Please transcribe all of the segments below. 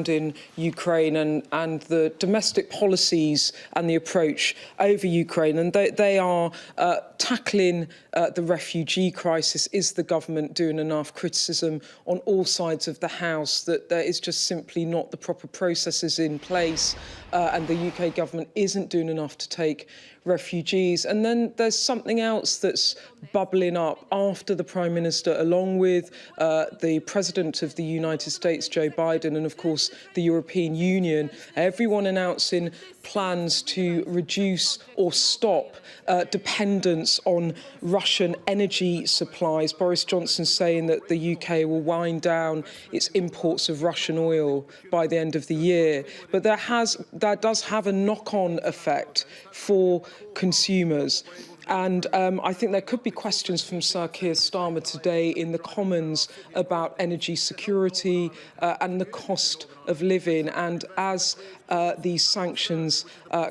in Ukraine and the domestic policies and the approach over Ukraine, and they are tackling the refugee crisis. Is the government doing enough? Criticism on all sides of the House that there is just simply not the proper processes in place, and the UK government isn't doing enough to take refugees. And then there's something else that's bubbling up after the Prime Minister, along with the President of the United States, Joe Biden, and of course the European Union, everyone announcing plans to reduce or stop dependence on Russian energy supplies. Boris Johnson saying that the UK will wind down its imports of Russian oil by the end of the year. But that does have a knock-on effect for consumers. And I think there could be questions from Sir Keir Starmer today in the Commons about energy security and the cost of living. And as these sanctions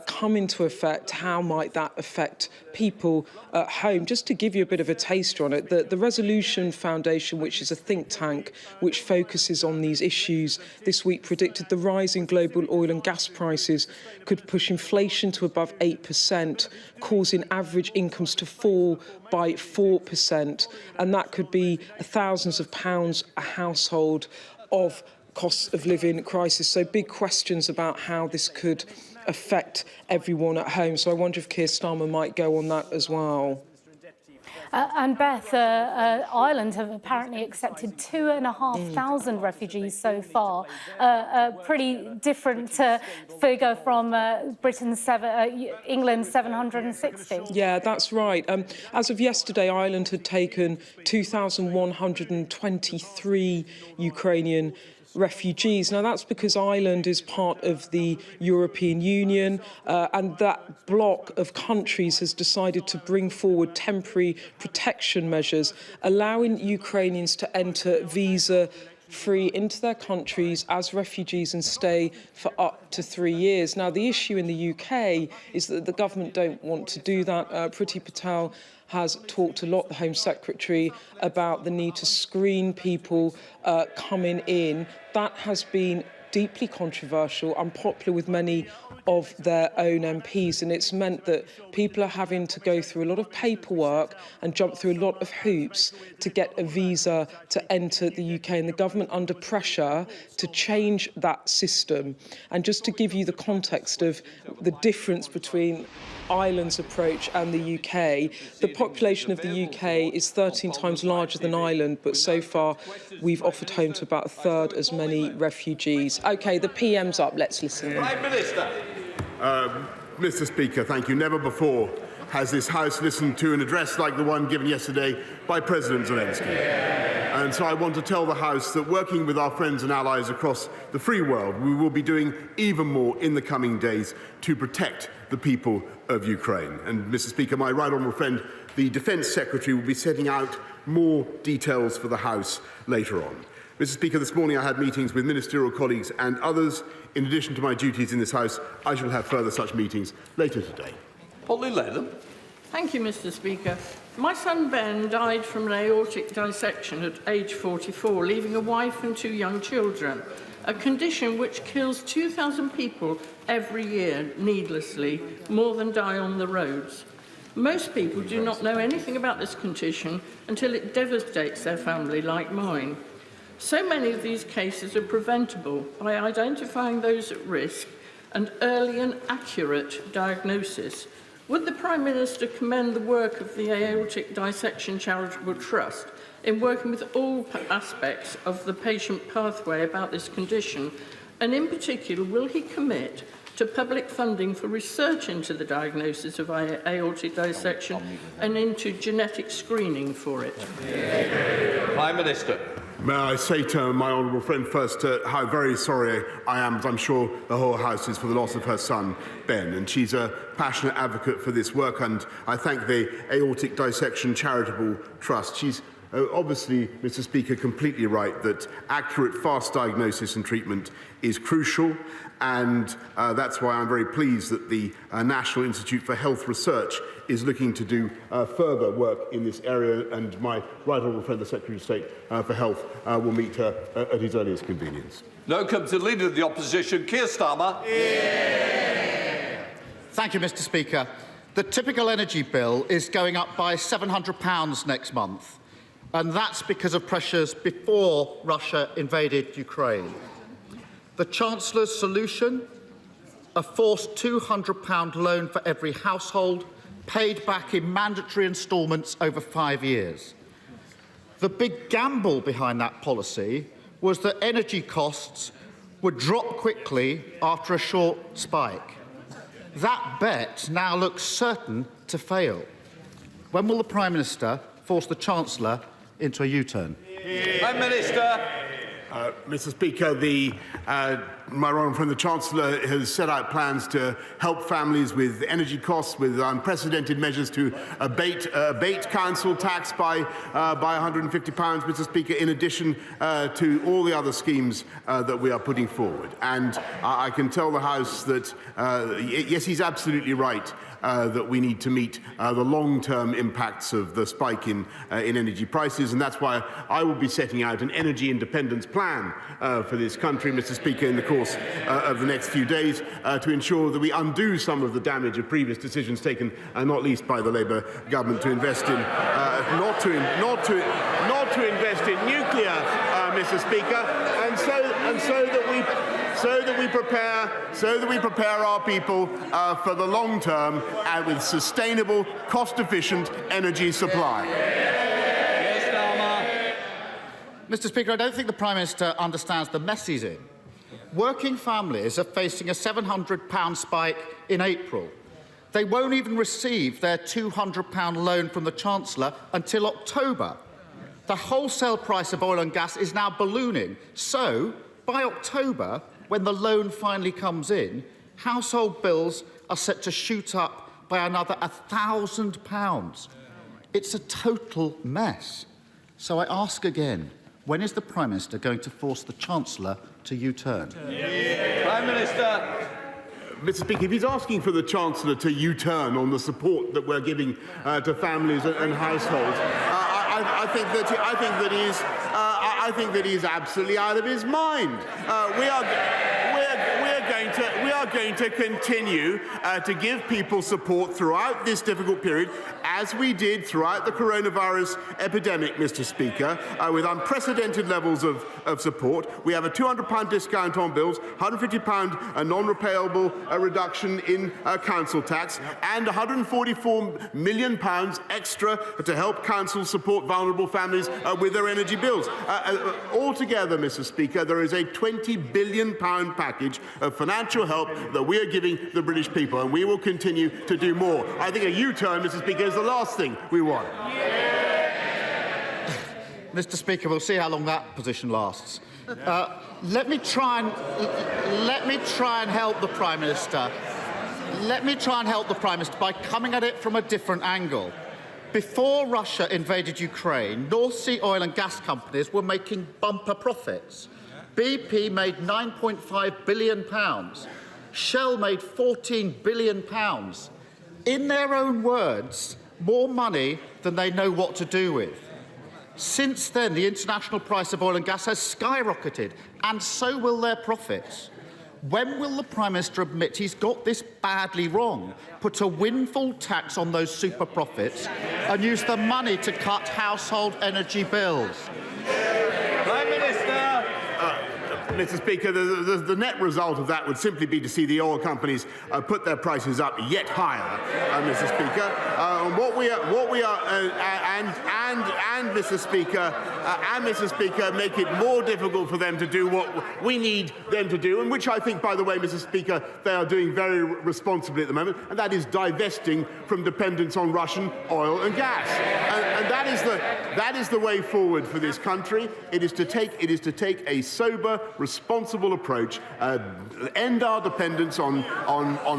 come into effect, how might that affect people at home? Just to give you a bit of a taster on it, the Resolution Foundation, which is a think tank which focuses on these issues, this week predicted the rise in global oil and gas prices could push inflation to above 8%, causing average incomes to fall by 4%. And that could be thousands of pounds a household of cost of living crisis. So big questions about how this could affect everyone at home. So I wonder if Keir Starmer might go on that as well. And Beth, Ireland have apparently accepted 2,500 refugees so far. A pretty different figure from England's 760. Yeah, that's right. As of yesterday, Ireland had taken 2,123 Ukrainian refugees. Now, that's because Ireland is part of the European Union, and that bloc of countries has decided to bring forward temporary protection measures, allowing Ukrainians to enter visa-free into their countries as refugees and stay for up to 3 years. Now, the issue in the UK is that the government don't want to do that. Priti Patel has talked a lot, the Home Secretary, about the need to screen people coming in. That has been deeply controversial, unpopular with many of their own MPs, and it's meant that people are having to go through a lot of paperwork and jump through a lot of hoops to get a visa to enter the UK, and the government under pressure to change that system. And just to give you the context of the difference between Ireland's approach and the UK, the population of the UK is 13 times larger than Ireland, but so far we've offered home to about a third as many refugees. OK, the PM's up. Let's listen. Prime Minister. Mr. Speaker, thank you. Never before has this House listened to an address like the one given yesterday by President Zelenskyy. And so I want to tell the House that working with our friends and allies across the free world, we will be doing even more in the coming days to protect the people of Ukraine. And, Mr. Speaker, my right honourable friend, the Defence Secretary, will be setting out more details for the House later on. Mr. Speaker, this morning I had meetings with ministerial colleagues and others. In addition to my duties in this House, I shall have further such meetings later today. Polly Latham. Thank you, Mr. Speaker. My son Ben died from an aortic dissection at age 44, leaving a wife and 2 young children, a condition which kills 2,000 people every year needlessly, more than die on the roads. Most people do not know anything about this condition until it devastates their family, like mine. So many of these cases are preventable by identifying those at risk and early and accurate diagnosis. Would the Prime Minister commend the work of the Aortic Dissection Charitable Trust in working with all aspects of the patient pathway about this condition? And in particular, will he commit to public funding for research into the diagnosis of aortic dissection and into genetic screening for it? Prime Minister. May I say to my honourable friend first how very sorry I am, as I'm sure the whole House is, for the loss of her son, Ben. And she's a passionate advocate for this work, and I thank the Aortic Dissection Charitable Trust. She's Obviously, Mr. Speaker, completely right that accurate, fast diagnosis and treatment is crucial, and that's why I'm very pleased that the National Institute for Health Research is looking to do further work in this area, and my right honourable friend, the Secretary of State for Health, will meet her at his earliest convenience. Now comes the Leader of the Opposition, Keir Starmer. Thank you, Mr. Speaker. The typical energy bill is going up by £700 next month, and that's because of pressures before Russia invaded Ukraine. The Chancellor's solution? A forced £200 loan for every household, paid back in mandatory instalments over 5 years. The big gamble behind that policy was that energy costs would drop quickly after a short spike. That bet now looks certain to fail. When will the Prime Minister force the Chancellor into a U-turn? Prime Minister. Mr. Speaker, my honourable friend, the Chancellor, has set out plans to help families with energy costs, with unprecedented measures to abate council tax by £150, Mr. Speaker, in addition to all the other schemes that we are putting forward. And I can tell the House that, yes, he's absolutely right. That we need to meet the long-term impacts of the spike in energy prices, and that's why I will be setting out an energy independence plan for this country, Mr. Speaker, in the course of the next few days to ensure that we undo some of the damage of previous decisions taken, not least by the Labour government, to invest in not to invest in nuclear, Mr. Speaker, and so that we prepare our people for the long term and with sustainable, cost-efficient energy supply. Mr. Speaker, I don't think the Prime Minister understands the mess he's in. Working families are facing a £700 spike in April. They won't even receive their £200 loan from the Chancellor until October. The wholesale price of oil and gas is now ballooning. So, by October, when the loan finally comes in, household bills are set to shoot up by another £1,000. It's a total mess. So I ask again, when is the Prime Minister going to force the Chancellor to U-turn? Prime Minister. Mr. Speaker, if he's asking for the Chancellor to U-turn on the support that we're giving to families and households, I think that he's absolutely out of his mind. We are going to continue to give people support throughout this difficult period, as we did throughout the coronavirus epidemic, Mr. Speaker, with unprecedented levels of support. We have a £200 discount on bills, £150 non-repayable reduction in council tax, and £144 million extra to help councils support vulnerable families with their energy bills. Altogether, Mr. Speaker, there is a £20 billion package of financial help that we are giving the British people, and we will continue to do more. I think a U-turn, Mr. Speaker, is the last thing we want. Mr. Speaker, we'll see how long that position lasts. Let me try and help the Prime Minister. Let me try and help the Prime Minister by coming at it from a different angle. Before Russia invaded Ukraine, North Sea oil and gas companies were making bumper profits. BP made £9.5 billion. Shell made £14 billion. In their own words, more money than they know what to do with. Since then, the international price of oil and gas has skyrocketed, and so will their profits. When will the Prime Minister admit he's got this badly wrong, put a windfall tax on those super profits, and use the money to cut household energy bills? Prime Minister. Mr. Speaker, the net result of that would simply be to see the oil companies put their prices up yet higher, Mr. Speaker. Mr. Speaker, make it more difficult for them to do what we need them to do, and which I think, by the way, Mr. Speaker, they are doing very responsibly at the moment, and that is divesting from dependence on Russian oil and gas. And that is the way forward for this country. It is to take a sober, responsible approach, end our dependence on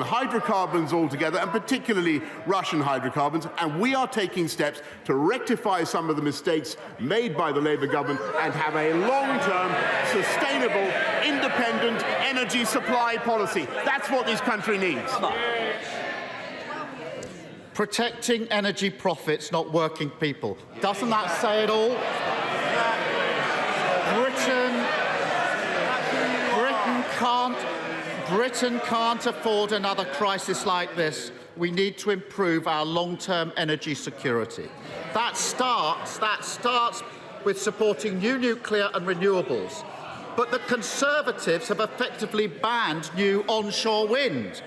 hydrocarbons altogether, and particularly Russian hydrocarbons. And we are taking steps to rectify some of the mistakes made by the Labour government and have a long-term, sustainable, independent energy supply policy. That's what this country needs. Protecting energy profits, not working people. Doesn't that say it all? Britain can't afford another crisis like this. We need to improve our long-term energy security. That starts with supporting new nuclear and renewables. But the Conservatives have effectively banned new onshore wind.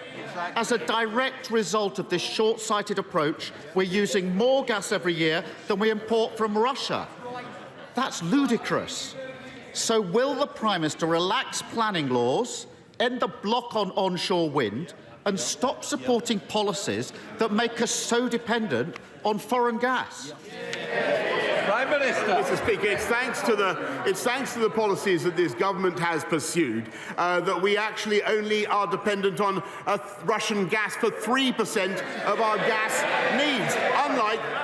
As a direct result of this short-sighted approach, we're using more gas every year than we import from Russia. That's ludicrous. So will the Prime Minister relax planning laws, end the block on onshore wind, and stop supporting policies that make us so dependent on foreign gas? Prime Minister. Mr. Speaker, it's thanks to the policies that this government has pursued that we actually only are dependent on Russian gas for 3% of our gas needs,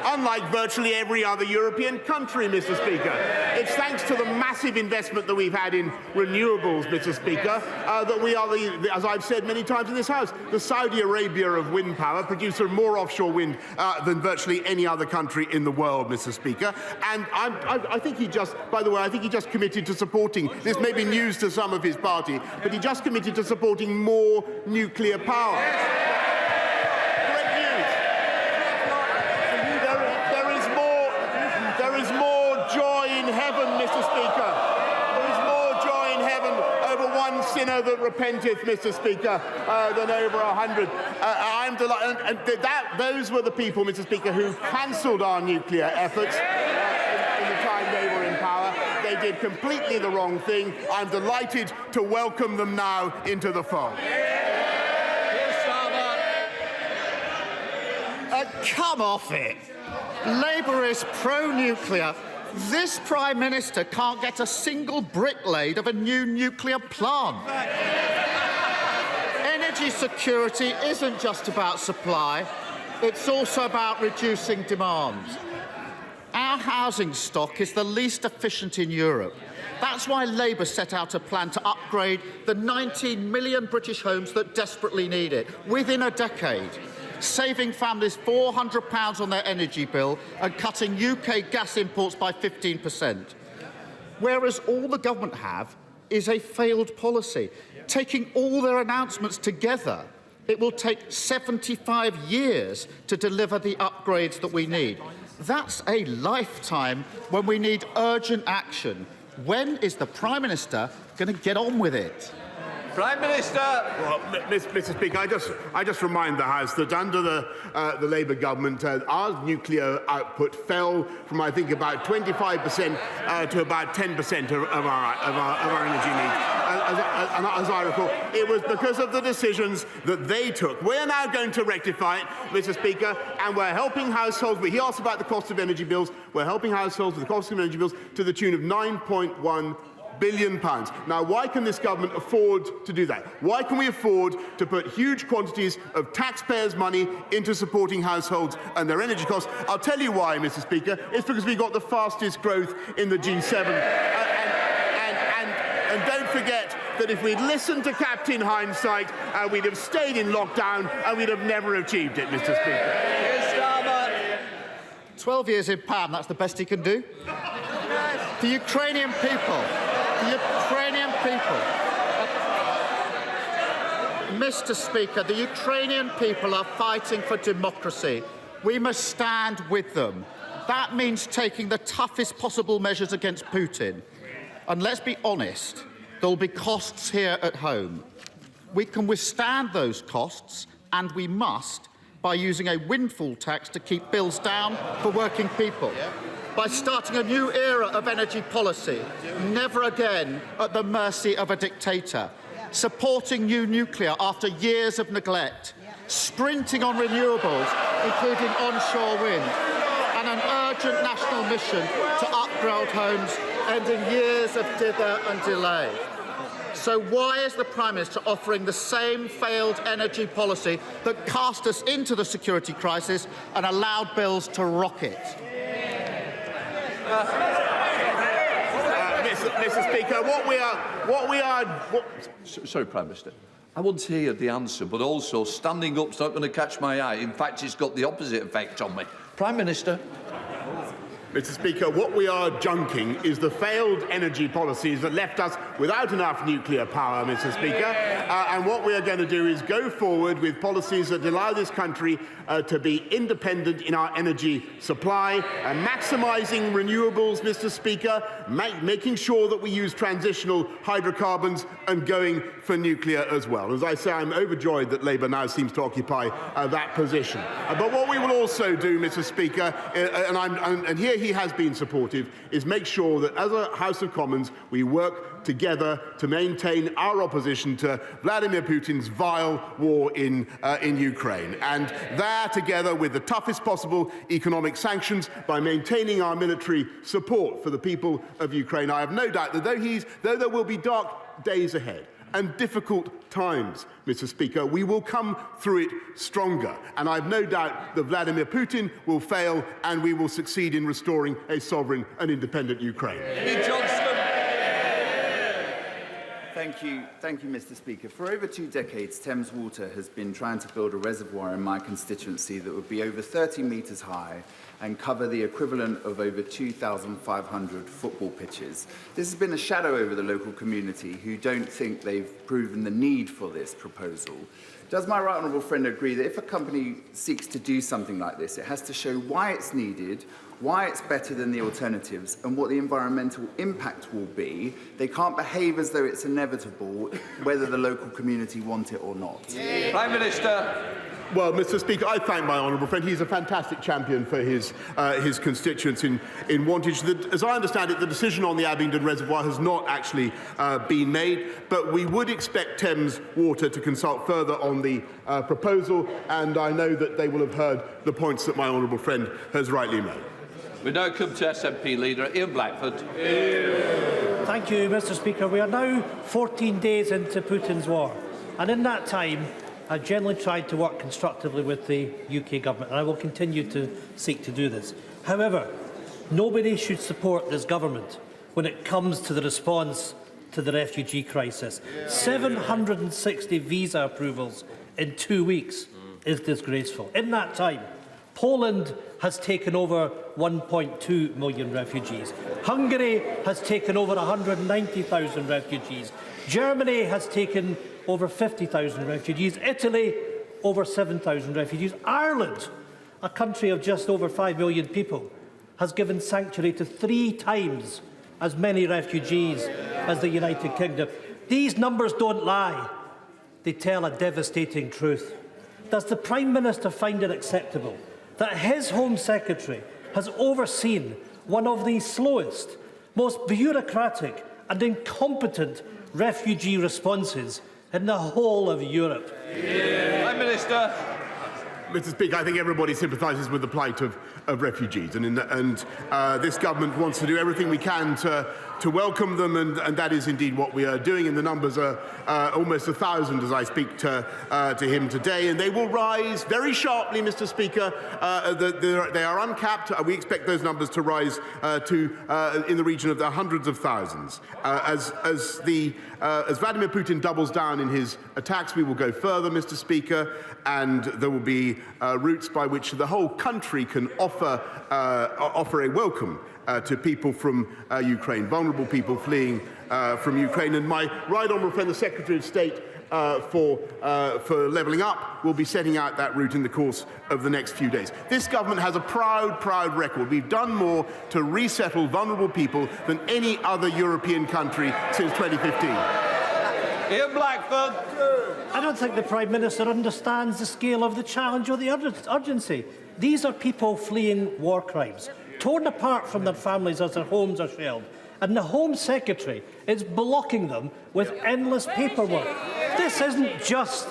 unlike virtually every other European country, Mr. Speaker. It's thanks to the massive investment that we've had in renewables, Mr. Speaker, that we are, as I've said many times in this House, the Saudi Arabia of wind power, producer of more offshore wind than virtually any other country in the world, Mr. Speaker. And I think he just, by the way, I think he just committed to supporting, this may be news to some of his party, but he just committed to supporting more nuclear power. Great news. There is more joy in heaven, Mr. Speaker. There is more joy in heaven over one sinner that repenteth, Mr. Speaker, than over 100. I'm delighted, and those were the people, Mr. Speaker, who cancelled our nuclear efforts. They were in power. They did completely the wrong thing. I'm delighted to welcome them now into the fold. Come off it. Labour is pro-nuclear. This Prime Minister can't get a single brick laid of a new nuclear plant. Energy security isn't just about supply. It's also about reducing demand. Our housing stock is the least efficient in Europe. That's why Labour set out a plan to upgrade the 19 million British homes that desperately need it within a decade, saving families £400 on their energy bill and cutting UK gas imports by 15%. Whereas all the government have is a failed policy. Taking all their announcements together, it will take 75 years to deliver the upgrades that we need. That's a lifetime when we need urgent action. When is the Prime Minister going to get on with it? Prime Minister. Well, Mr. Speaker, I just remind the House that under the Labour government, our nuclear output fell from, I think, about 25% to about 10% of our energy needs. As I recall, it was because of the decisions that they took. We're now going to rectify it, Mr. Speaker, and we're helping households. He asked about the cost of energy bills. We're helping households with the cost of energy bills to the tune of £9.1 billion. Now, why can this government afford to do that? Why can we afford to put huge quantities of taxpayers' money into supporting households and their energy costs? I'll tell you why, Mr. Speaker. It's because we've got the fastest growth in the G7. And don't forget that if we'd listened to Captain Hindsight, we'd have stayed in lockdown and we'd have never achieved it, Mr. Speaker. 12 years in power, that's the best he can do. The Ukrainian people, Mr. Speaker, the Ukrainian people are fighting for democracy. We must stand with them. That means taking the toughest possible measures against Putin. And let's be honest, there will be costs here at home. We can withstand those costs, and we must, by using a windfall tax to keep bills down for working people. By starting a new era of energy policy, never again at the mercy of a dictator, supporting new nuclear after years of neglect, sprinting on renewables, including onshore wind, and an urgent national mission to upgrade homes, ending years of dither and delay. So why is the Prime Minister offering the same failed energy policy that cast us into the security crisis and allowed bills to rocket? Mr. Speaker, Sorry, Prime Minister. I want to hear the answer, but also standing up's not going to catch my eye. In fact, it's got the opposite effect on me. Prime Minister. Mr. Speaker, what we are junking is the failed energy policies that left us without enough nuclear power, Mr. Speaker. And what we are going to do is go forward with policies that allow this country to be independent in our energy supply, maximising renewables, Mr. Speaker, making sure that we use transitional hydrocarbons and going for nuclear as well. As I say, I'm overjoyed that Labour now seems to occupy that position. But what we will also do, Mr. Speaker, and here he has been supportive, is make sure that as a House of Commons we work together to maintain our opposition to Vladimir Putin's vile war in Ukraine. And there, together with the toughest possible economic sanctions, by maintaining our military support for the people of Ukraine, I have no doubt that though there will be dark days ahead and difficult times, Mr. Speaker, we will come through it stronger. And I have no doubt that Vladimir Putin will fail and we will succeed in restoring a sovereign and independent Ukraine. Thank you, Mr. Speaker. For over 2 decades, Thames Water has been trying to build a reservoir in my constituency that would be over 30 metres high and cover the equivalent of over 2,500 football pitches. This has been a shadow over the local community, who don't think they've proven the need for this proposal. Does my right honourable friend agree that if a company seeks to do something like this, it has to show why it's needed, why it's better than the alternatives, and what the environmental impact will be? They can't behave as though it's inevitable, whether the local community want it or not. Prime Minister. Well, Mr. Speaker, I thank my honourable friend. He's a fantastic champion for his constituents in Wantage. As I understand it, the decision on the Abingdon Reservoir has not actually been made, but we would expect Thames Water to consult further on the proposal, and I know that they will have heard the points that my honourable friend has rightly made. We now come to SNP leader Ian Blackford. Thank you, Mr. Speaker. We are now 14 days into Putin's war, and in that time I've generally tried to work constructively with the UK government, and I will continue to seek to do this. However, nobody should support this government when it comes to the response to the refugee crisis. 760 visa approvals in 2 weeks is disgraceful. In that time, Poland has taken over 1.2 million refugees. Hungary has taken over 190,000 refugees. Germany has taken over 50,000 refugees. Italy, over 7,000 refugees. Ireland, a country of just over 5 million people, has given sanctuary to 3 times as many refugees as the United Kingdom. These numbers don't lie. They tell a devastating truth. Does the Prime Minister find it acceptable that his Home Secretary has overseen one of the slowest, most bureaucratic and incompetent refugee responses in the whole of Europe? Prime Minister. Mr. Speaker, I think everybody sympathises with the plight of refugees, and this government wants to do everything we can to welcome them, and that is indeed what we are doing. And the numbers are almost 1,000 as I speak to him today, and they will rise very sharply, Mr. Speaker. They are uncapped. We expect those numbers to rise to in the region of the hundreds of thousands. As Vladimir Putin doubles down in his attacks, we will go further, Mr. Speaker, and there will be routes by which the whole country can offer a welcome to people from Ukraine, vulnerable people fleeing from Ukraine. And my right honourable friend, the Secretary of State for Levelling Up, will be setting out that route in the course of the next few days. This government has a proud record. We've done more to resettle vulnerable people than any other European country since 2015. Ian Blackford. I don't think the Prime Minister understands the scale of the challenge or the urgency. These are people fleeing war crimes, torn apart from their families as their homes are shelled, and the Home Secretary is blocking them with endless paperwork. This isn't just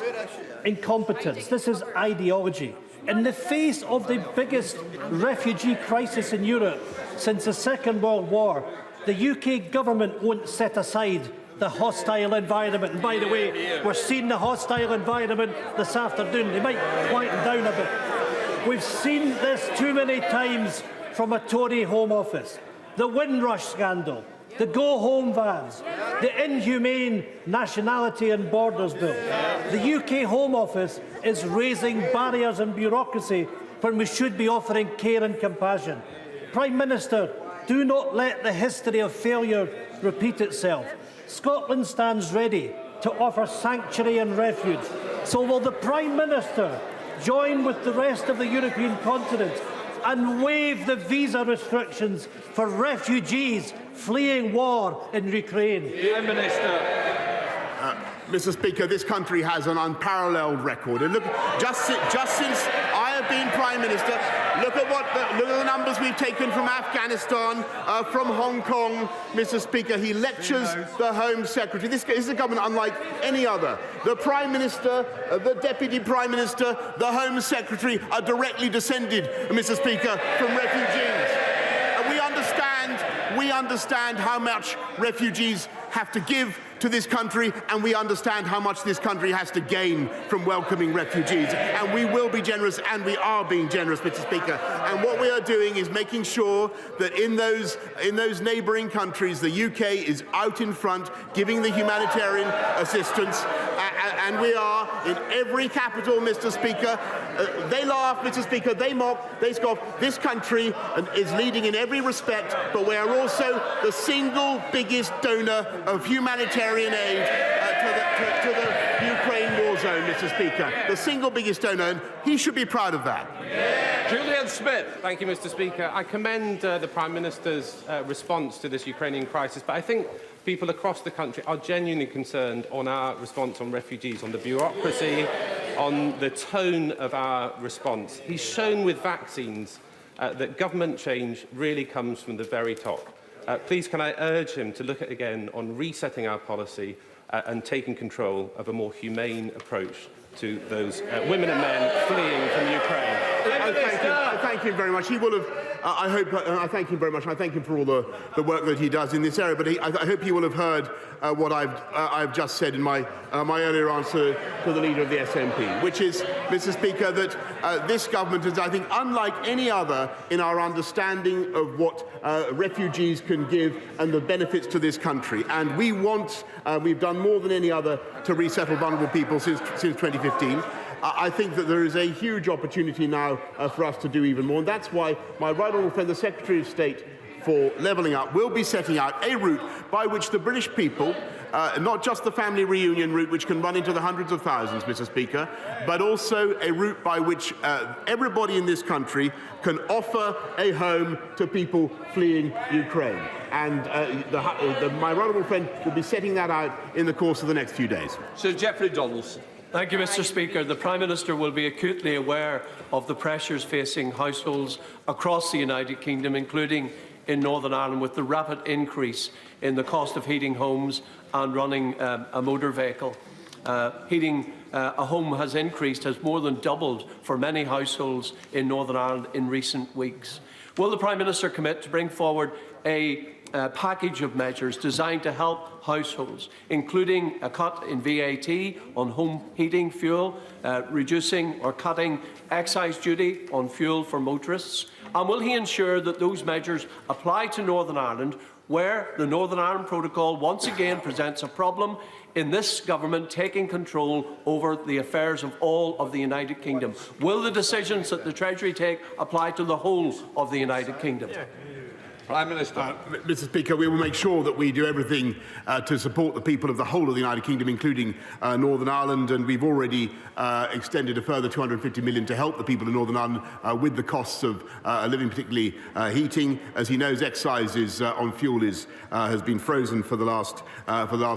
incompetence, this is ideology. In the face of the biggest refugee crisis in Europe since the Second World War, the UK government won't set aside the hostile environment. And by the way, we're seeing the hostile environment this afternoon. They might quieten down a bit. We've seen this too many times from a Tory Home Office. The Windrush scandal, the go-home vans, the inhumane Nationality and Borders Bill. The UK Home Office is raising barriers and bureaucracy when we should be offering care and compassion. Prime Minister, do not let the history of failure repeat itself. Scotland stands ready to offer sanctuary and refuge. So will the Prime Minister join with the rest of the European continent and waive the visa restrictions for refugees fleeing war in Ukraine? Prime Minister. Mr. Speaker, this country has an unparalleled record. And look, just since I have been Prime Minister, look at the numbers we've taken from Afghanistan, from Hong Kong. Mr. Speaker, he lectures the Home Secretary. This is a government unlike any other. The Prime Minister, the Deputy Prime Minister, the Home Secretary are directly descended, Mr. Speaker, from refugees. And we understand how much refugees have to give to this country, and we understand how much this country has to gain from welcoming refugees. And we will be generous, and we are being generous, Mr. Speaker. And what we are doing is making sure that in those neighbouring countries, the UK is out in front, giving the humanitarian assistance. And we are in every capital, Mr. Speaker. They laugh, Mr. Speaker, they mock, they scoff. This country is leading in every respect, but we are also the single biggest donor of humanitarian aid to the Ukraine war zone, Mr. Speaker. The single biggest donor, and he should be proud of that. Julian Smith. Thank you, Mr. Speaker. I commend the Prime Minister's response to this Ukrainian crisis, but I think people across the country are genuinely concerned on our response on refugees, on the bureaucracy, on the tone of our response. He's shown with vaccines that government change really comes from the very top. Please can I urge him to look at again on resetting our policy and taking control of a more humane approach to those women and men fleeing from Ukraine. I thank him very much. He will have. I thank him very much. I thank him for all the work that he does in this area. But I hope he will have heard what I've just said in my earlier answer to the leader of the SNP, which is, Mr. Speaker, that this government is, I think, unlike any other in our understanding of what refugees can give and the benefits to this country. And we've done more than any other to resettle vulnerable people since 2015. I think that there is a huge opportunity now for us to do even more, and that's why my right honourable friend, the Secretary of State for Levelling Up, will be setting out a route by which the British people, not just the family reunion route, which can run into the hundreds of thousands, Mr. Speaker, but also a route by which everybody in this country can offer a home to people fleeing Ukraine. And my right honourable friend will be setting that out in the course of the next few days. Sir Geoffrey Donaldson. Thank you, Mr. Speaker. The Prime Minister will be acutely aware of the pressures facing households across the United Kingdom, including in Northern Ireland, with the rapid increase in the cost of heating homes and running a motor vehicle. Heating a home has more than doubled for many households in Northern Ireland in recent weeks. Will the Prime Minister commit to bring forward a package of measures designed to help households, including a cut in VAT on home heating fuel, reducing or cutting excise duty on fuel for motorists? And will he ensure that those measures apply to Northern Ireland, where the Northern Ireland Protocol once again presents a problem in this government taking control over the affairs of all of the United Kingdom? Will the decisions that the Treasury take apply to the whole of the United Kingdom? Prime Minister. Mr. Speaker, we will make sure that we do everything to support the people of the whole of the United Kingdom, including Northern Ireland, and we've already extended a further £250 million to help the people of Northern Ireland with the costs of living, particularly heating. As he knows, excise on fuel has been frozen for the last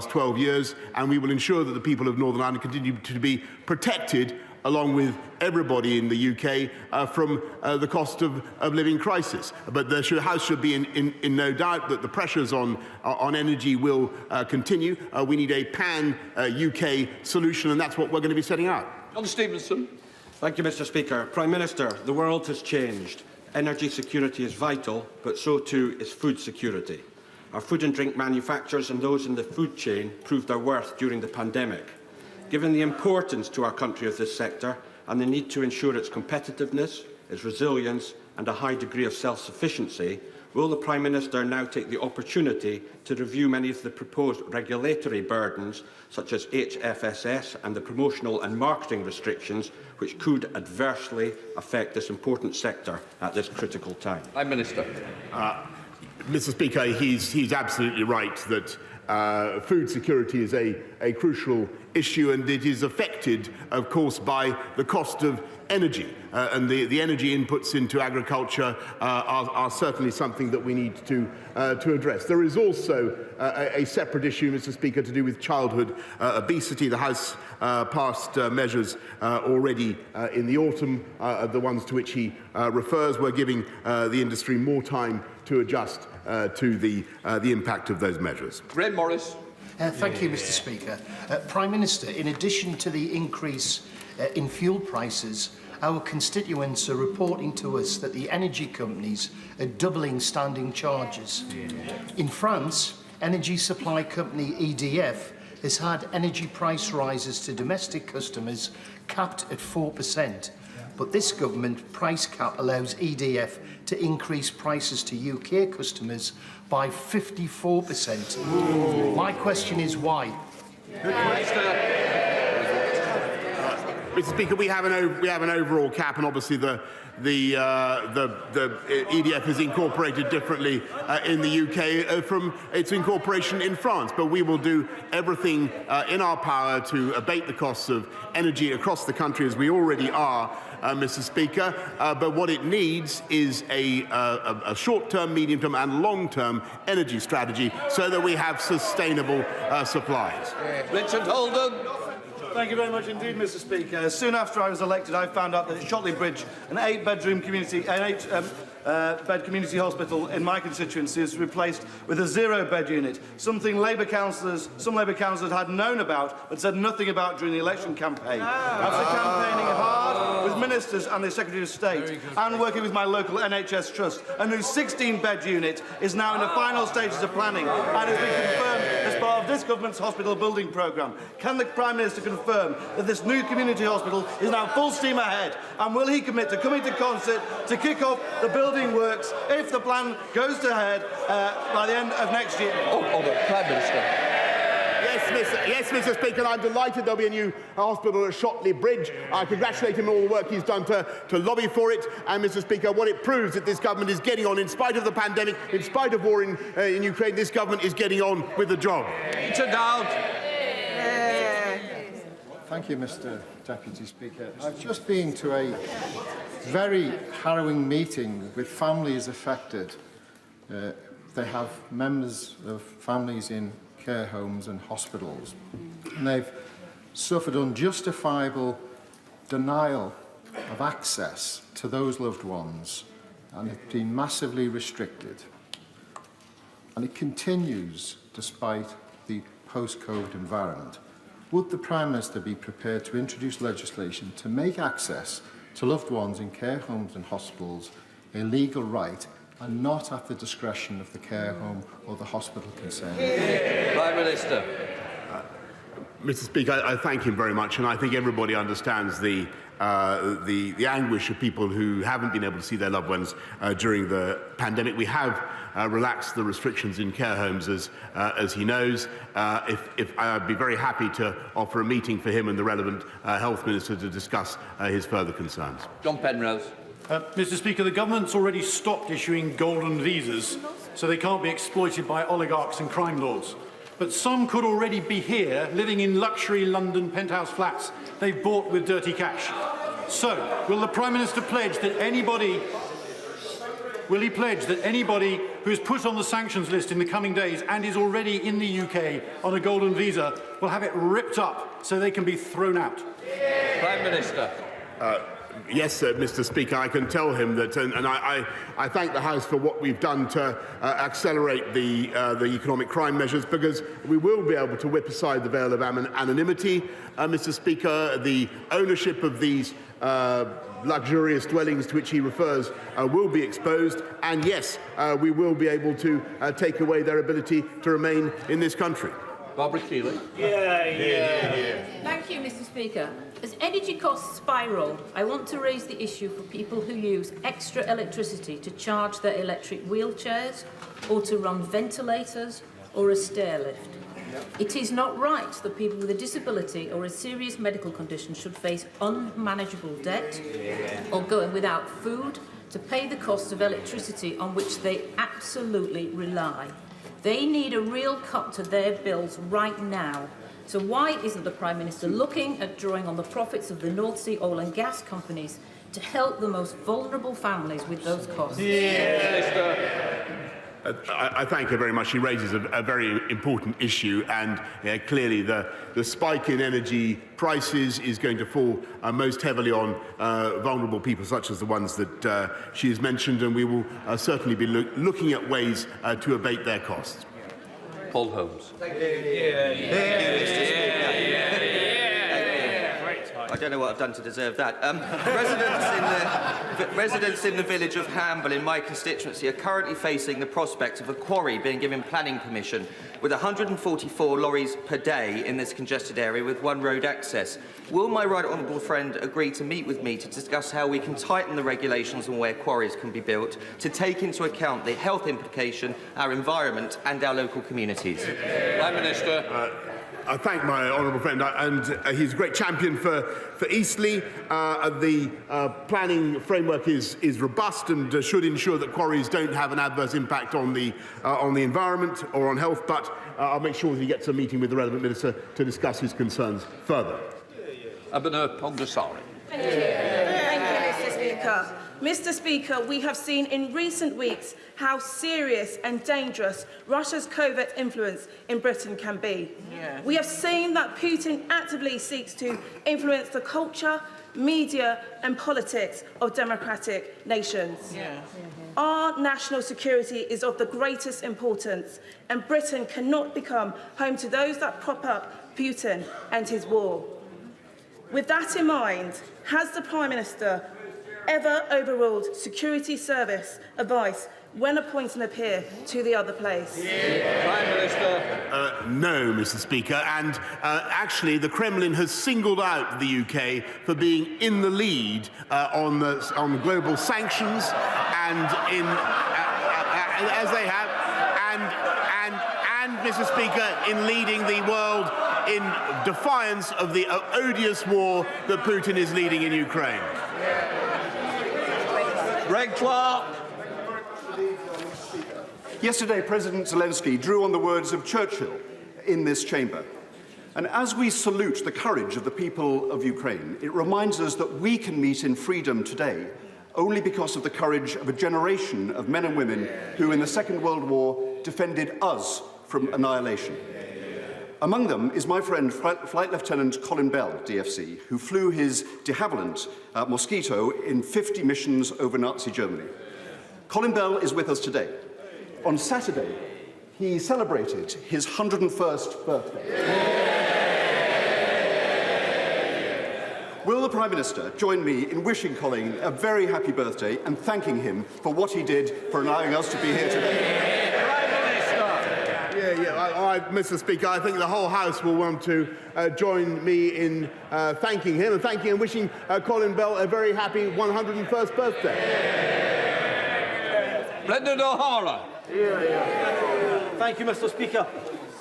12 years, and we will ensure that the people of Northern Ireland continue to be protected, along with everybody in the UK, from the cost of living crisis. But the House should be in no doubt that the pressures on energy will continue. We need a pan-UK solution, and that's what we're going to be setting out. John Stevenson. Thank you, Mr. Speaker. Prime Minister, the world has changed. Energy security is vital, but so too is food security. Our food and drink manufacturers and those in the food chain proved their worth during the pandemic. Given the importance to our country of this sector and the need to ensure its competitiveness, its resilience and a high degree of self-sufficiency, will the Prime Minister now take the opportunity to review many of the proposed regulatory burdens, such as HFSS and the promotional and marketing restrictions, which could adversely affect this important sector at this critical time? Prime Minister. Mr. Speaker, he's absolutely right that food security is a crucial issue, and it is affected, of course, by the cost of energy. And the energy inputs into agriculture are certainly something that we need to address. There is also a separate issue, Mr. Speaker, to do with childhood obesity. The House passed measures already in the autumn, the ones to which he refers. We're giving the industry more time to adjust to the impact of those measures. Graham Morris. Thank you, Mr. Speaker. Prime Minister, in addition to the increase in fuel prices, our constituents are reporting to us that the energy companies are doubling standing charges. In France, energy supply company EDF has had energy price rises to domestic customers capped at 4%. But this government price cap allows EDF to increase prices to UK customers by 54%. Ooh. My question is why? Mr. Speaker, we have an overall cap, and obviously the EDF is incorporated differently in the UK from its incorporation in France. But we will do everything in our power to abate the costs of energy across the country, as we already are, Mr. Speaker. But what it needs is a short-term, medium-term and long-term energy strategy so that we have sustainable supplies. Richard Holden. Thank you very much indeed, Mr. Speaker. Soon after I was elected, I found out that at Shotley Bridge, an 8-bed community hospital in my constituency is replaced with a 0-bed unit, something some Labour councillors had known about but said nothing about during the election campaign. After campaigning hard with ministers and the Secretary of State and working with my local NHS trust, a new 16-bed unit is now in the final stages of planning and has been confirmed as part of this government's hospital building programme. Can the Prime Minister confirm that this new community hospital is now full steam ahead, and will he commit to coming to concert to kick off the building works if the plan goes ahead by the end of next year? Prime Minister. Yes, Mr. Speaker, I'm delighted there'll be a new hospital at Shotley Bridge. I congratulate him on all the work he's done to lobby for it. And, Mr. Speaker, what it proves that this government is getting on, in spite of the pandemic, in spite of war in Ukraine, this government is getting on with the job. Thank you, Mr. Deputy Speaker. I've just been to a very harrowing meeting with families affected. They have members of families in care homes and hospitals, and they've suffered unjustifiable denial of access to those loved ones, and have been massively restricted. And it continues despite the post-COVID environment. Would the Prime Minister be prepared to introduce legislation to make access to loved ones in care homes and hospitals a legal right and not at the discretion of the care home or the hospital concerned? Prime Minister. Mr. Speaker, I thank him very much, and I think everybody understands the anguish of people who haven't been able to see their loved ones during the pandemic. We have relaxed the restrictions in care homes, as he knows. If I'd be very happy to offer a meeting for him and the relevant health minister to discuss his further concerns. John Penrose. Mr. Speaker, the government's already stopped issuing golden visas, so they can't be exploited by oligarchs and crime lords. But some could already be here, living in luxury London penthouse flats they've bought with dirty cash. So, will the Prime Minister pledge that anybody who is put on the sanctions list in the coming days and is already in the UK on a golden visa will have it ripped up so they can be thrown out? Prime Minister. Yes, Mr. Speaker, I can tell him that, and I thank the House for what we've done to accelerate the economic crime measures, because we will be able to whip aside the veil of anonymity, Mr. Speaker. The ownership of these luxurious dwellings to which he refers will be exposed, and yes, we will be able to take away their ability to remain in this country. Barbara Keeley. Thank you, Mr. Speaker. As energy costs spiral, I want to raise the issue for people who use extra electricity to charge their electric wheelchairs, or to run ventilators, or a stair lift. It is not right that people with a disability or a serious medical condition should face unmanageable debt, or going without food to pay the cost of electricity on which they absolutely rely. They need a real cut to their bills right now. So why isn't the Prime Minister looking at drawing on the profits of the North Sea oil and gas companies to help the most vulnerable families with those costs? I thank her very much. She raises a very important issue, and clearly the spike in energy prices is going to fall most heavily on vulnerable people such as the ones that she has mentioned, and we will certainly be looking at ways to abate their costs. Paul Holmes. I don't know what I've done to deserve that. Residents in the village of Hamble in my constituency are currently facing the prospect of a quarry being given planning permission with 144 lorries per day in this congested area with one road access. Will my right honourable friend agree to meet with me to discuss how we can tighten the regulations on where quarries can be built to take into account the health implication, our environment and our local communities? Prime Minister. I thank my honourable friend, and he's a great champion for Eastleigh. The planning framework is robust and should ensure that quarries don't have an adverse impact on the environment or on health, but I'll make sure that he gets a meeting with the relevant minister to discuss his concerns further. Abhinav Pogdasari. Thank you, Mr. Speaker. Mr. Speaker, we have seen in recent weeks how serious and dangerous Russia's covert influence in Britain can be. We have seen that Putin actively seeks to influence the culture, media and politics of democratic nations. Our national security is of the greatest importance, and Britain cannot become home to those that prop up Putin and his war. With that in mind, has the Prime Minister ever overruled security service advice when appointing a peer to the other place? Prime Minister. No, Mr. Speaker, and actually the Kremlin has singled out the UK for being in the lead on global sanctions, and as they have, and Mr. Speaker, in leading the world in defiance of the odious war that Putin is leading in Ukraine. Greg Clark. Yesterday, President Zelenskyy drew on the words of Churchill in this chamber. And as we salute the courage of the people of Ukraine, it reminds us that we can meet in freedom today only because of the courage of a generation of men and women who, in the Second World War, defended us from annihilation. Among them is my friend, Flight Lieutenant Colin Bell, DFC, who flew his de Havilland Mosquito in 50 missions over Nazi Germany. Colin Bell is with us today. On Saturday, he celebrated his 101st birthday. Will the Prime Minister join me in wishing Colin a very happy birthday and thanking him for what he did for allowing us to be here today? Mr. Speaker, I think the whole House will want to join me in thanking him and wishing Colin Bell a very happy 101st birthday. Brendan O'Hara. Thank you, Mr. Speaker.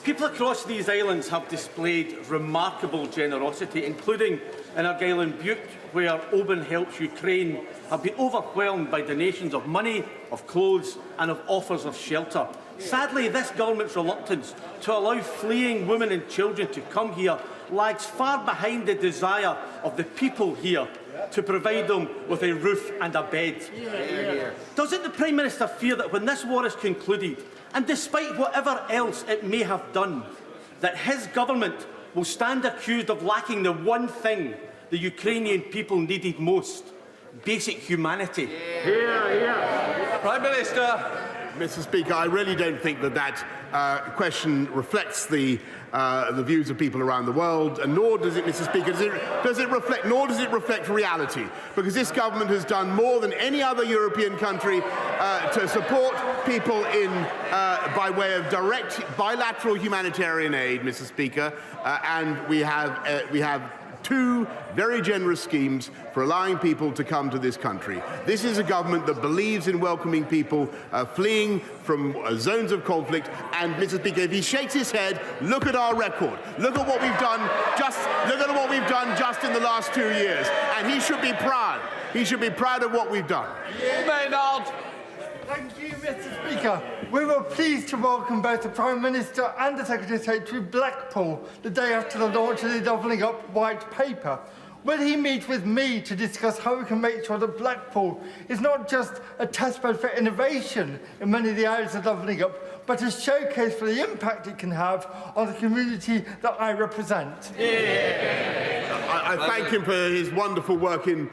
People across these islands have displayed remarkable generosity, including in Argyll and Bute, where Oban Helps Ukraine have been overwhelmed by donations of money, of clothes and of offers of shelter. Sadly, this government's reluctance to allow fleeing women and children to come here lags far behind the desire of the people here to provide them with a roof and a bed. Doesn't the Prime Minister fear that when this war is concluded, and despite whatever else it may have done, that his government will stand accused of lacking the one thing the Ukrainian people needed most, basic humanity. Prime Minister. Mr. Speaker, I really don't think that question reflects the views of people around the world, and nor does it, Mr. Speaker, nor does it reflect reality, because this government has done more than any other European country to support people by way of direct bilateral humanitarian aid, Mr. Speaker, and we have two very generous schemes for allowing people to come to this country. This is a government that believes in welcoming people fleeing from zones of conflict. And, Mr. Speaker, if he shakes his head, look at our record. Look at what we've done. Just in the last 2 years, and he should be proud. He should be proud of what we've done. Maynard. Thank you, Mr. Speaker. We were pleased to welcome both the Prime Minister and the Secretary of State to Blackpool the day after the launch of the Doubling Up White Paper. Will he meet with me to discuss how we can make sure that Blackpool is not just a testbed for innovation in many of the areas of Doubling Up, but a showcase for the impact it can have on the community that I represent? I thank him for his wonderful work in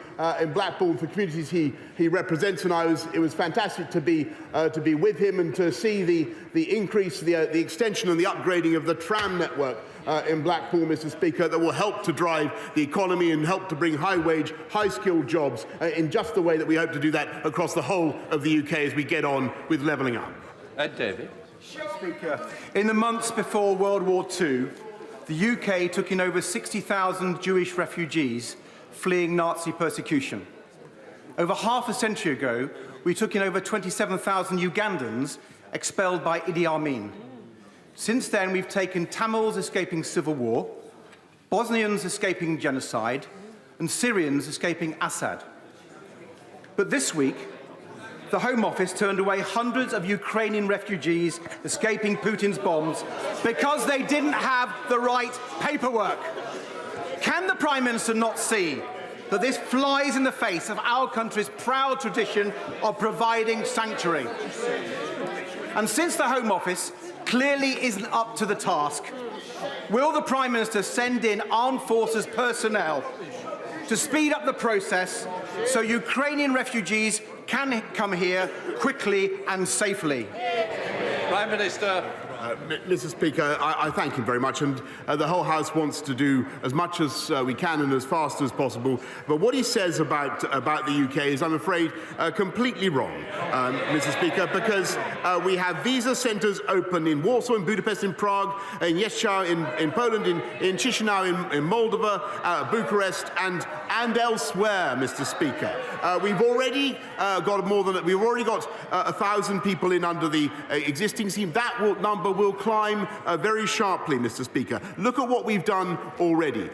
Blackpool for communities he represents, and it was fantastic to be with him and to see the increase, the extension and the upgrading of the tram network in Blackpool, Mr. Speaker, that will help to drive the economy and help to bring high-wage, high-skilled jobs in just the way that we hope to do that across the whole of the UK as we get on with levelling up. Ed Davey. Speaker, in the months before World War II, the UK took in over 60,000 Jewish refugees fleeing Nazi persecution. Over half a century ago, we took in over 27,000 Ugandans expelled by Idi Amin. Since then, we've taken Tamils escaping civil war, Bosnians escaping genocide, and Syrians escaping Assad. But this week, the Home Office turned away hundreds of Ukrainian refugees escaping Putin's bombs because they didn't have the right paperwork. Can the Prime Minister not see that this flies in the face of our country's proud tradition of providing sanctuary? And since the Home Office clearly isn't up to the task, will the Prime Minister send in armed forces personnel to speed up the process so Ukrainian refugees can come here quickly and safely? Prime Minister. Mr. Speaker, I thank him very much, and the whole House wants to do as much as we can and as fast as possible. But what he says about the UK is, I'm afraid, completely wrong, Mr. Speaker, because we have visa centres open in Warsaw, in Budapest, in Prague, in Jeszczał, in Poland, in Chisinau, in Moldova, Bucharest, and elsewhere, Mr. Speaker. We've already got 1,000 people in under the existing scheme. That number will climb very sharply, Mr. Speaker. Look at what we've done already.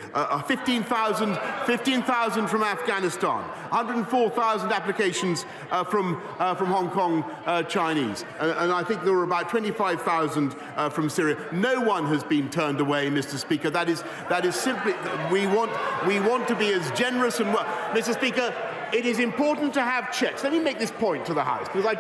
15,000 from Afghanistan, 104,000 applications from Hong Kong Chinese, and I think there were about 25,000 from Syria. No one has been turned away, Mr. Speaker. That is simply, we want to be as generous and Mr. Speaker. It is important to have checks. Let me make this point to the House, because I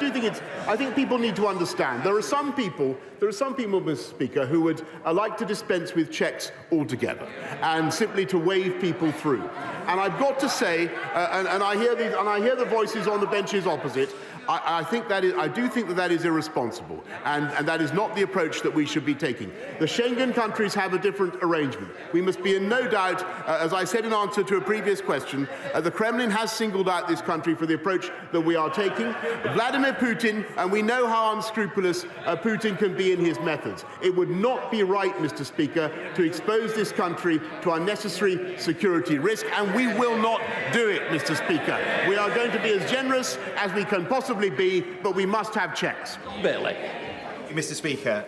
think people need to understand. There are some people, Mr. Speaker, who would like to dispense with checks altogether and simply to wave people through. And I've got to say, and I hear the voices on the benches opposite. I do think that is irresponsible, and that is not the approach that we should be taking. The Schengen countries have a different arrangement. We must be in no doubt, as I said in answer to a previous question, the Kremlin has singled out this country for the approach that we are taking. Vladimir Putin, and we know how unscrupulous Putin can be in his methods. It would not be right, Mr. Speaker, to expose this country to unnecessary security risk, and we will not do it, Mr. Speaker. We are going to be as generous as we can possibly be, but we must have checks. Billy. Mr. Speaker,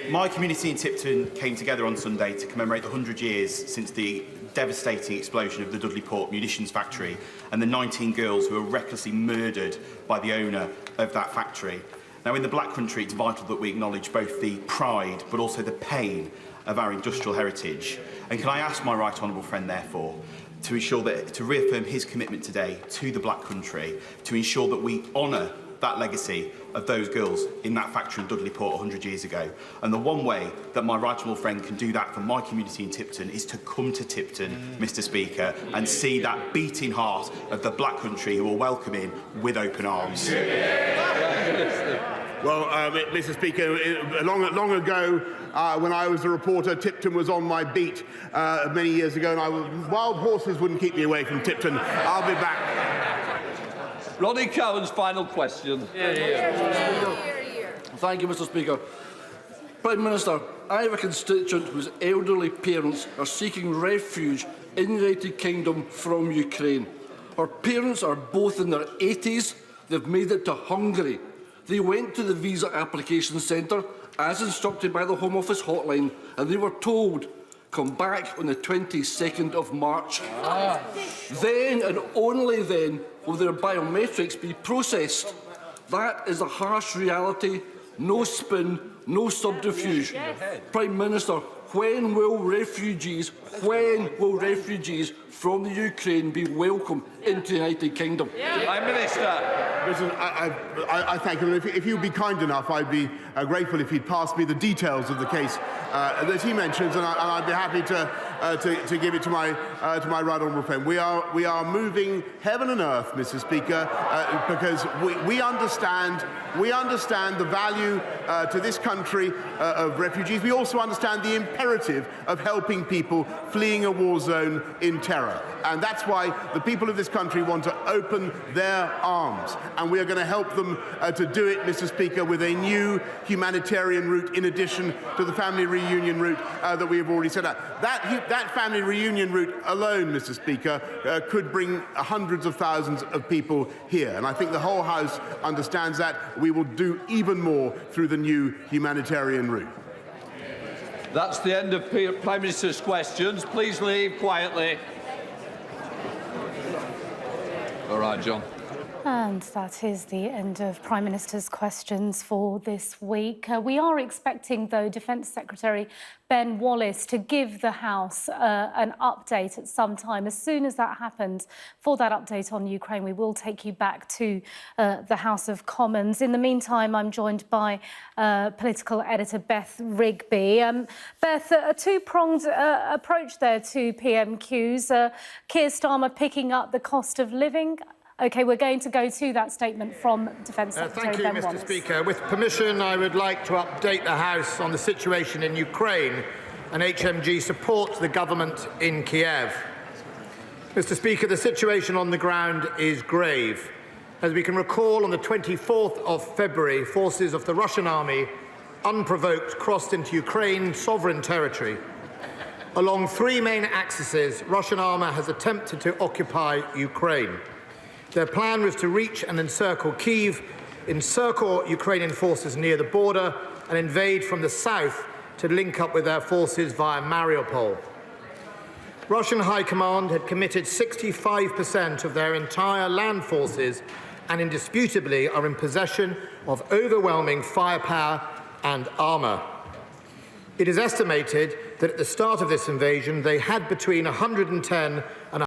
my community in Tipton came together on Sunday to commemorate the 100 years since the devastating explosion of the Dudley Port munitions factory and the 19 girls who were recklessly murdered by the owner of that factory. Now, in the Black Country, it's vital that we acknowledge both the pride but also the pain of our industrial heritage. And can I ask my right honourable friend, therefore, to reaffirm his commitment today to the Black Country, to ensure that we honour that legacy of those girls in that factory in Dudley Port 100 years ago. And the one way that my right honourable friend can do that for my community in Tipton is to come to Tipton, Mr Speaker, and see that beating heart of the Black Country who will welcome him with open arms. Well, Mr Speaker, long ago, when I was a reporter, Tipton was on my beat many years ago, and wild horses wouldn't keep me away from Tipton. I'll be back. Ronnie Cowan's final question. Thank you, Mr Speaker. Prime Minister, I have a constituent whose elderly parents are seeking refuge in the United Kingdom from Ukraine. Her parents are both in their 80s. They've made it to Hungary. They went to the visa application centre, as instructed by the Home Office hotline, and they were told, come back on the 22nd of March. Then, and only then, will their biometrics be processed. That is a harsh reality, no spin, no subterfuge. Prime Minister, when will refugees from the Ukraine be welcome into the United Kingdom? Prime Minister. Listen, I thank you. If you'd be kind enough, I'd be grateful if he'd pass me the details of the case that he mentions, and I'd be happy to give it to my right honourable friend. We are moving heaven and earth, Mr. Speaker, because we understand the value to this country of refugees. We also understand the imperative of helping people fleeing a war zone in terror, and that's why the people of this country want to open their arms, and we are going to help them to do it, Mr. Speaker, with a new humanitarian route in addition to the family reunion route that we have already set out. That family reunion route alone, Mr. Speaker, could bring hundreds of thousands of people here, and I think the whole House understands that. We will do even more through the new humanitarian route. That's the end of Prime Minister's questions. Please leave quietly. All right, John. And that is the end of Prime Minister's questions for this week. We are expecting, though, Defence Secretary Ben Wallace to give the House an update at some time. As soon as that happens, for that update on Ukraine, we will take you back to the House of Commons. In the meantime, I'm joined by political editor Beth Rigby. Beth, a two-pronged approach there to PMQs. Keir Starmer picking up the cost of living. OK, we're going to go to that statement from Defence Secretary Ben Wallace. Thank you, Mr Speaker. With permission, I would like to update the House on the situation in Ukraine, and HMG supports the government in Kiev. Mr Speaker, the situation on the ground is grave. As we can recall, on the 24th of February, forces of the Russian army, unprovoked, crossed into Ukraine's sovereign territory. Along three main axes, Russian armour has attempted to occupy Ukraine. Their plan was to reach and encircle Kyiv, encircle Ukrainian forces near the border, and invade from the south to link up with their forces via Mariupol. Russian High Command had committed 65% of their entire land forces and indisputably are in possession of overwhelming firepower and armour. It is estimated that at the start of this invasion, they had between 110 and